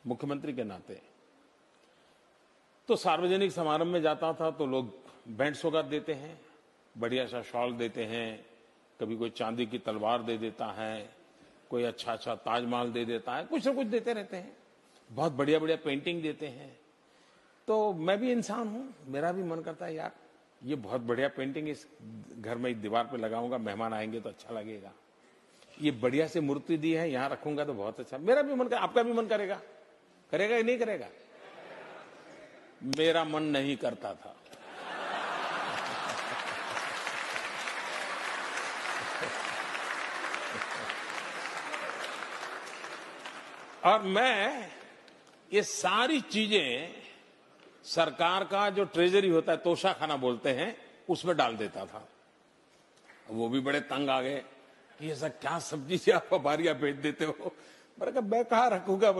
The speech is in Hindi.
मुख्यमंत्री के नाते। तो सार्वजनिक समारोह में जाता था तो लोग बैंड सौगात देते हैं, बढ़िया सा शॉल देते हैं, कभी कोई चांदी की तलवार दे देता है, कोई अच्छा अच्छा ताजमहल दे देता है, कुछ न कुछ देते रहते हैं, बहुत बढ़िया बढ़िया पेंटिंग देते हैं। तो मैं भी इंसान हूं, मेरा भी मन करता है यार ये बहुत बढ़िया पेंटिंग इस घर में दीवार पे लगाऊंगा, मेहमान आएंगे तो अच्छा लगेगा। ये बढ़िया से मूर्ति दी है, यहां रखूंगा तो बहुत अच्छा। मेरा भी मन कर, आपका भी मन करेगा? करेगा या नहीं करेगा? मेरा मन नहीं करता था। और मैं ये सारी चीजें सरकार का जो ट्रेजरी होता है, तोशाखाना बोलते हैं, उसमें डाल देता था। वो भी बड़े तंग आ गए कि ऐसा क्या सब्जी से आप बारियां भेज देते हो। मैंने कहा मैं कहाँ रखूंगा